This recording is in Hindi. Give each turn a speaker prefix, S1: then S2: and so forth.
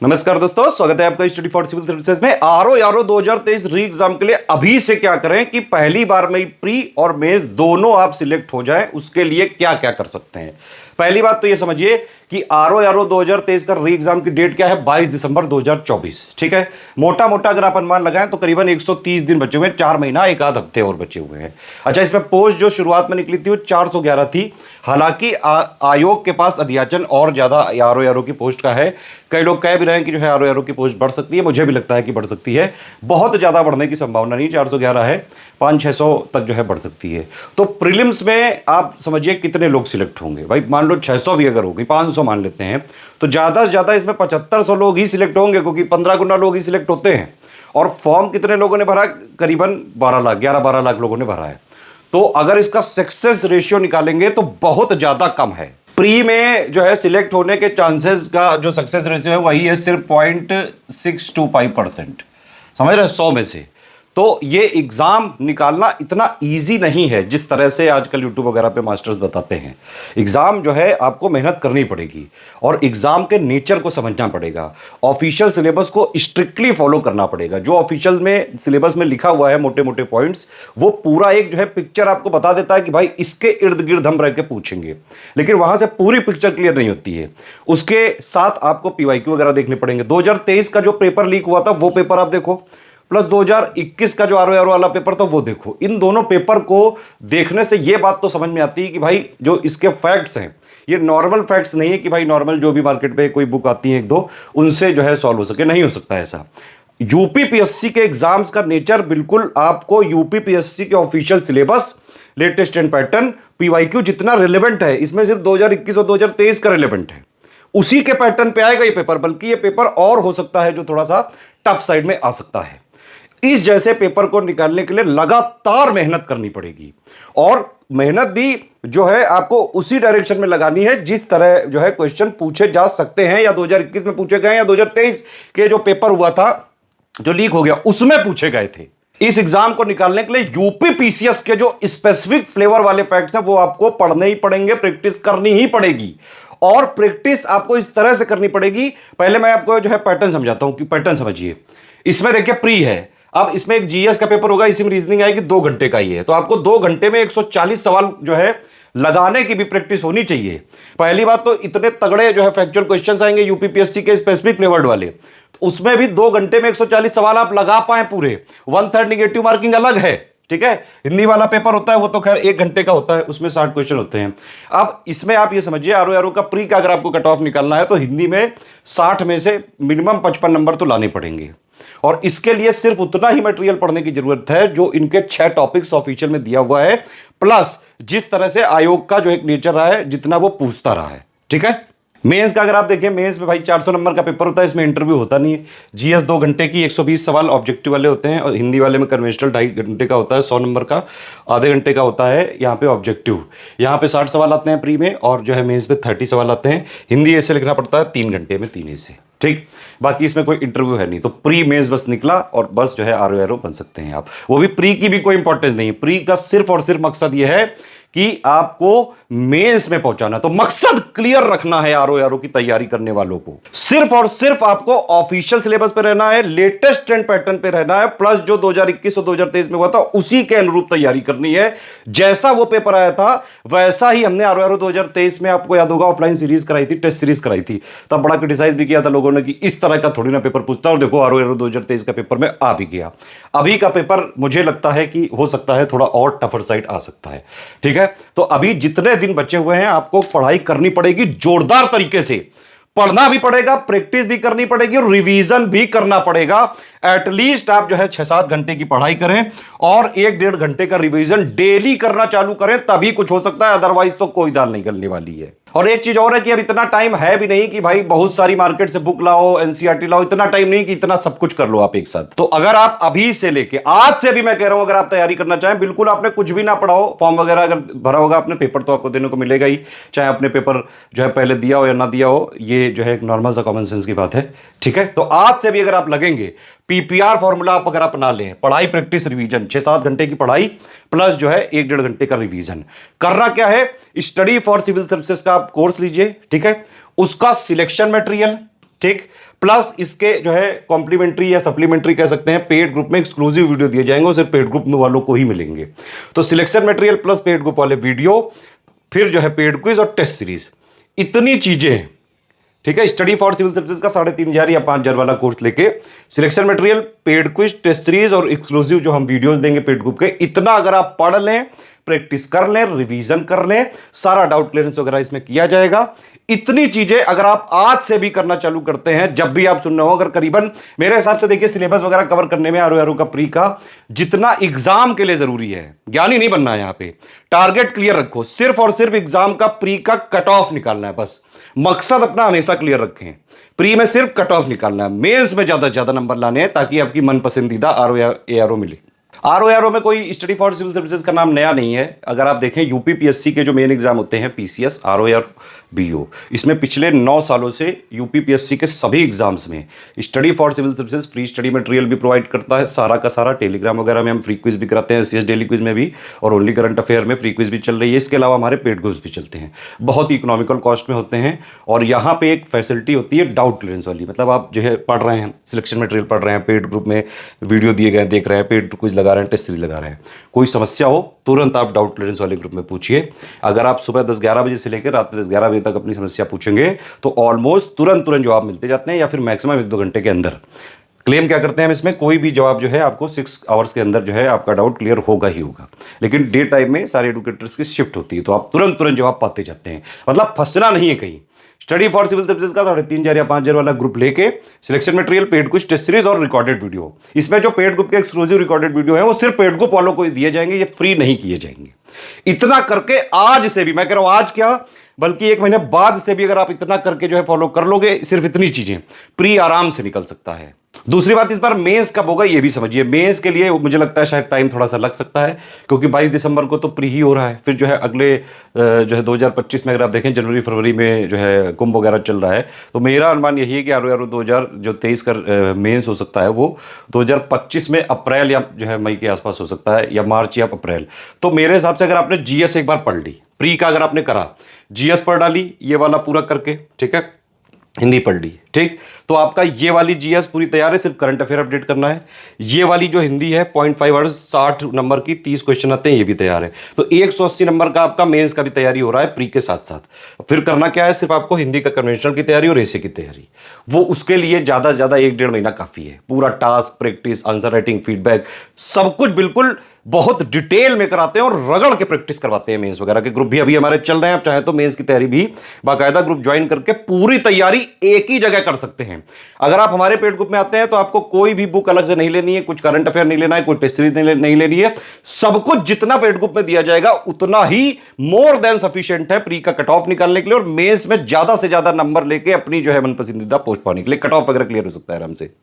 S1: नमस्कार दोस्तों, स्वागत है आपका स्टडी फॉर सिविल सर्विसेज में। आरओ 2023 री एग्जाम के लिए अभी से क्या करें कि पहली बार में प्री और मेंस दोनों आप सिलेक्ट हो जाएं, उसके लिए क्या क्या कर सकते हैं। पहली बात तो ये समझिए कि आरओ 2023 का री एग्जाम की डेट क्या है, 22 दिसंबर 2024। ठीक है, मोटा मोटा अगर आप अनुमान लगाएं तो करीबन 130 दिन बचे हुए हैं, 4 महीना एक आध हफ्ते और बचे हुए हैं। अच्छा, इसमें पोस्ट जो शुरुआत में निकली थी वो 411 थी। हालांकि आयोग के पास अध्याचन और ज्यादा आरओ की पोस्ट का है। कई लोग कह भी रहे हैं कि जो है आरओ की पोस्ट बढ़ सकती है, मुझे भी लगता है कि बढ़ सकती है। बहुत ज्यादा बढ़ने की संभावना नहीं, 411 है, 500-600 तक जो है बढ़ सकती है। तो प्रीलिम्स में आप समझिए कितने लोग सिलेक्ट होंगे। भाई मान लो 600 भी अगर होगी, 500 मान लेते हैं, तो ज्यादा से ज्यादा इसमें 7500 लोग ही सिलेक्ट होंगे, क्योंकि 15 गुना लोग ही सिलेक्ट होते हैं। और फॉर्म कितने लोगों ने भरा, करीबन 12 लाख, 11-12 लाख लोगों ने भरा है। तो अगर इसका सक्सेस रेशियो निकालेंगे तो बहुत ज्यादा कम है। प्री में जो है सिलेक्ट होने के चांसेस का जो सक्सेस रेशियो है वही है सिर्फ 0.625%। समझ रहे हैं, 100 में से। तो ये एग्जाम निकालना इतना इजी नहीं है जिस तरह से आजकल यूट्यूब वगैरह पे मास्टर्स बताते हैं। एग्जाम जो है आपको मेहनत करनी पड़ेगी और एग्जाम के नेचर को समझना पड़ेगा। ऑफिशियल सिलेबस को स्ट्रिक्टली फॉलो करना पड़ेगा। जो ऑफिशियल में सिलेबस में लिखा हुआ है मोटे मोटे पॉइंट्स, वो पूरा एक जो है पिक्चर आपको बता देता है कि भाई इसके इर्द गिर्द हम रह के पूछेंगे, लेकिन वहां से पूरी पिक्चर क्लियर नहीं होती है। उसके साथ आपको पीवाईक्यू वगैरह देखने पड़ेंगे। 2023 का जो पेपर लीक हुआ था वो पेपर आप देखो, प्लस 2021 का जो आरओ वाला पेपर था वो देखो। इन दोनों पेपर को देखने से ये बात तो समझ में आती है कि भाई जो इसके फैक्ट्स हैं ये नॉर्मल फैक्ट्स नहीं है कि भाई नॉर्मल जो भी मार्केट पे कोई बुक आती है एक दो उनसे जो है सॉल्व हो सके, नहीं हो सकता ऐसा। यूपीपीएससी के एग्जाम्स का नेचर बिल्कुल आपको यूपीपीएससी के official syllabus, latest and pattern, PYQ जितना रिलेवेंट है, इसमें सिर्फ 2021 और 2023 का रिलेवेंट है, उसी के पैटर्न पे आएगा ये पेपर। बल्कि ये पेपर और हो सकता है जो थोड़ा सा टफ साइड में आ सकता है। इस जैसे पेपर को निकालने के लिए लगातार मेहनत करनी पड़ेगी और मेहनत भी जो है आपको उसी डायरेक्शन में लगानी है जिस तरह जो है क्वेश्चन पूछे जा सकते हैं, या 2021 में पूछे गए या 2023 के जो पेपर हुआ था जो लीक हो गया उसमें पूछे गए थे। इस एग्जाम को निकालने के लिए यूपीपीसीएस के जो स्पेसिफिक फ्लेवर वाले फैक्ट्स हैं वो आपको पढ़ने ही पड़ेंगे, प्रैक्टिस करनी ही पड़ेगी। और प्रैक्टिस आपको इस तरह से करनी पड़ेगी। पहले मैं आपको जो है पैटर्न समझाता हूं कि पैटर्न समझिए। इसमें देखिए प्री है, अब इसमें एक जीएस का पेपर होगा, इसी में रीजनिंग आएगी, 2 घंटे का ही है। तो आपको 2 घंटे में 140 सवाल जो है लगाने की भी प्रैक्टिस होनी चाहिए। पहली बात तो इतने तगड़े जो है फैक्चुअल क्वेश्चंस आएंगे यूपीपीएससी के स्पेसिफिक फ्लेवर्ड वाले, तो उसमें भी 2 घंटे में 140 सवाल आप लगा पाए पूरे। 1/3 निगेटिव मार्किंग अलग है, ठीक है। हिंदी वाला पेपर होता है वो तो खैर 1 घंटे का होता है, उसमें 60 क्वेश्चन होते हैं। अब इसमें आप ये समझिए आरओ का प्री का अगर आपको कट ऑफ निकालना है तो हिंदी में 60 में से मिनिमम 55 नंबर तो लाने पड़ेंगे। और इसके लिए सिर्फ उतना ही मटेरियल पढ़ने की जरूरत है जो इनके 6 टॉपिक्स ऑफिशियल में दिया हुआ है, प्लस जिस तरह से आयोग का जो एक नेचर रहा है, जितना वो पूछता रहा है, ठीक है। मेंस का अगर आप देखें, मेंस में भाई 400 नंबर का पेपर होता है, इसमें इंटरव्यू होता नहीं है। जीएस 2 घंटे की 120 सवाल ऑब्जेक्टिव वाले होते हैं, और हिंदी वाले में कन्वेंशनल 2.5 घंटे का होता है, 100 नंबर का आधे घंटे का होता है यहाँ पे ऑब्जेक्टिव। यहाँ पे 60 सवाल आते हैं प्री में, और जो है मेंस में 30 सवाल आते हैं। हिंदी ऐसे लिखना पड़ता है 3 घंटे में, 3 ऐसे, ठीक। बाकी इसमें कोई इंटरव्यू है नहीं। तो प्री मेंस बस निकला और बस जो है आरओ बन सकते हैं आप। वो भी प्री की भी कोई इंपॉर्टेंस नहीं है। प्री का सिर्फ और सिर्फ मकसद ये है कि आपको मेंस में पहुंचाना। तो मकसद क्लियर रखना है आरओ की तैयारी करने वालों को। सिर्फ और सिर्फ आपको ऑफिशियल सिलेबस पे रहना है, लेटेस्ट ट्रेंड पैटर्न पे रहना है, प्लस जो 2021 और 2023 में हुआ था उसी के अनुरूप तैयारी करनी है। जैसा वो पेपर आया था वैसा ही हमने आरओ 2023 में, आपको याद होगा, ऑफलाइन सीरीज कराई थी, टेस्ट सीरीज कराई थी। तब बड़ा क्रिटिसाइज भी किया था लोगों ने कि इस तरह का थोड़ी ना पेपर पूछता, और देखो आरओ 2023 का पेपर में आ भी गया। अभी का पेपर मुझे लगता है कि हो सकता है थोड़ा और टफर साइड आ सकता है, ठीक है। तो अभी जितने दिन बचे हुए हैं आपको पढ़ाई करनी पड़ेगी जोरदार तरीके से। पढ़ना भी पड़ेगा, प्रैक्टिस भी करनी पड़ेगी, और रिवीजन भी करना पड़ेगा। एटलीस्ट आप जो है 6-7 घंटे की पढ़ाई करें और 1-1.5 घंटे का रिवीजन डेली करना चालू करें, तभी कुछ हो सकता है। अदरवाइज तो कोई दाल नहीं गलने वाली है। और एक चीज और है कि अब इतना टाइम है भी नहीं कि भाई बहुत सारी मार्केट से बुक लाओ, एनसीईआरटी लाओ। इतना टाइम नहीं कि इतना सब कुछ कर लो आप एक साथ। तो अगर आप अभी से लेके आज से भी, मैं कह रहा हूं, अगर आप तैयारी करना चाहें, बिल्कुल आपने कुछ भी ना पढ़ा हो, फॉर्म वगैरह अगर भरा होगा आपने, पेपर तो आपको देने को मिलेगा ही, चाहे आपने पेपर जो है पहले दिया हो या ना दिया हो। ये जो है एक नॉर्मल सा कॉमन सेंस की बात है, ठीक है। तो आज से भी अगर आप लगेंगे, पीपीआर फॉर्मूला आप अगर अपना लें, पढ़ाई प्रैक्टिस रिवीजन, 6-7 घंटे की पढ़ाई प्लस जो है 1-1.5 घंटे का रिवीजन करना। क्या है, स्टडी फॉर सिविल सर्विसेज का आप कोर्स लीजिए, ठीक है। उसका सिलेक्शन मटेरियल, ठीक। प्लस इसके जो है कॉम्प्लीमेंट्री या सप्लीमेंट्री कह सकते हैं, पेड ग्रुप में एक्सक्लूसिव वीडियो दिए जाएंगे और सिर्फ पेड ग्रुप में वालों को ही मिलेंगे। तो selection material plus paid group वाले वीडियो, फिर जो है पेड क्विज और टेस्ट सीरीज, इतनी चीजें हैं। ठीक है, स्टडी फॉर सिविल सर्विसेज का 3,500 या 5,000 वाला कोर्स लेके selection material, paid quiz, test series और एक्सक्लूसिव जो हम वीडियोस देंगे पेड ग्रुप के, इतना अगर आप पढ़ लें, प्रैक्टिस कर लें, रिवीजन कर लें, सारा डाउट क्लियरेंस वगैरह इसमें किया जाएगा। इतनी चीजें अगर आप आज से भी करना चालू करते हैं, जब भी आप सुन रहे हो, अगर करीबन मेरे हिसाब से देखिए सिलेबस वगैरह कवर करने में आरओ का प्री का जितना एग्जाम के लिए जरूरी है, ज्ञानी नहीं बनना है यहां पे, टारगेट क्लियर रखो, सिर्फ और सिर्फ एग्जाम का प्री का कट ऑफ निकालना है बस। मकसद अपना हमेशा क्लियर रखें, प्री में सिर्फ कट ऑफ निकालना है, मेंस में ज्यादा से ज्यादा नंबर लाने हैं ताकि आपकी मन पसंदीदा आरओ या एआरओ मिले। आरओ में कोई स्टडी फॉर सिविल सर्विसेज का नाम नया नहीं है। अगर आप देखें यूपीपीएससी के जो मेन एग्जाम होते हैं, पीसीएस, आरओ या बीओ, इसमें पिछले 9 सालों से यूपीपीएससी के सभी एग्जाम्स में study for civil services free study material भी प्रोवाइड करता है, सारा का सारा। टेलीग्राम वगैरह में हम फ्री क्विज भी कराते हैं, सीएस डेली क्विज में भी, और ओनली करंट अफेयर में फ्री क्विज भी चल रही है। इसके अलावा हमारे पेड क्विज भी चलते हैं, बहुत ही इकोनॉमिकल कॉस्ट में होते हैं। और यहाँ पे एक फैसिलिटी होती है डाउट क्लियरेंस वाली, मतलब आप जो है पढ़ रहे हैं, सिलेक्शन मटेरियल पढ़ रहे हैं, पेड ग्रुप में वीडियो दिए गए देख रहे हैं, पेड क्विज लगा रहे हैं, टेस्ट सीरीज लगा रहे हैं, कोई समस्या हो तुरंत आप डाउट क्लियरेंस वाले ग्रुप में पूछिए। अगर आप सुबह 10-11 बजे से लेकर रात 10-11 बजे तक अपनी समस्या पूछेंगे तो ऑलमोस्ट तुरंत जवाब मिलते जाते हैं, या फिर मैक्सिमम 1-2 घंटे के अंदर। क्लेम क्या करते हैं हम इसमें, कोई भी जवाब जो है आपको 6 आवर्स के अंदर जो है आपका डाउट क्लियर होगा ही होगा। लेकिन डे टाइम में सारे एडुकेटर्स की शिफ्ट होती है, तो आप तुरंत जवाब पाते जाते हैं, मतलब फंसना नहीं है कहीं। स्टडी फॉर सिविल सर्विसेज का 3,500 या 5,000 वाला ग्रुप लेके सिलेक्शन मटेरियल, पेड कुछ टेस्ट सीरीज और रिकॉर्डेड वीडियो, इसमें जो पेड ग्रुप के एक्सक्लूसिव रिकॉर्डेड वीडियो है वो सिर्फ पेड ग्रुप वालों को दिए जाएंगे, ये फ्री नहीं किए जाएंगे। इतना करके आज से भी, मैं कह रहा हूं आज क्या, बल्कि 1 महीने बाद से भी अगर आप इतना करके जो है फॉलो कर लोगे, सिर्फ इतनी चीजें, प्री आराम से निकल सकता है। दूसरी बात, इस बार मेंस कब होगा ये भी समझिए। मेंस के लिए मुझे लगता है शायद टाइम थोड़ा सा लग सकता है, क्योंकि 22 दिसंबर को तो प्री ही हो रहा है, फिर जो है अगले जो है 2025 में अगर आप देखें जनवरी फरवरी में जो है कुंभ वगैरह चल रहा है, तो मेरा अनुमान यही है कि आरओ 2023 का मेंस हो सकता है वो 2025 में अप्रैल या जो है मई के आसपास हो सकता है, या मार्च या अप्रैल। तो मेरे हिसाब से अगर आपने जीएस एक बार पढ़ ली, प्री का अगर आपने करा, जीएस पढ़ डाली ये वाला पूरा करके, ठीक है, हिंदी पढ़ ली, ठीक, तो आपका ये वाली जीएस पूरी तैयार है, सिर्फ करंट अफेयर अपडेट करना है। ये वाली जो हिंदी है 0.5 आवर्स 60 नंबर की 30 क्वेश्चन आते हैं, ये भी तैयार है। तो 180 नंबर का आपका मेंस का भी तैयारी हो रहा है प्री के साथ साथ। फिर करना क्या है, सिर्फ आपको हिंदी का कन्वेंशनल की तैयारी और एसे की तैयारी, वो उसके लिए ज़्यादा से ज़्यादा 1-1.5 महीना काफ़ी है। पूरा task, practice, answer writing, feedback, सब कुछ बिल्कुल बहुत डिटेल में कराते हैं और रगड़ के प्रैक्टिस करवाते हैं। मेंस वगैरह के ग्रुप भी अभी हमारे चल रहे हैं, आप चाहे तो मेंस की तैयारी भी बाकायदा ग्रुप ज्वाइन करके पूरी तैयारी एक ही जगह कर सकते हैं। अगर आप हमारे पेड ग्रुप में आते हैं तो आपको कोई भी बुक अलग से नहीं लेनी है, कुछ करंट अफेयर नहीं लेना है, कोई टेस्ट सीरीज नहीं लेनी है, सब कुछ जितना पेड ग्रुप में दिया जाएगा उतना ही मोर देन सफिशिएंट है प्री का कट ऑफ निकालने के लिए, और मेंस में ज्यादा से ज्यादा नंबर लेके अपनी जो है मन पसंदीदा पोस्ट पाने के लिए। कट ऑफ वगैरह क्लियर हो सकता है आराम से।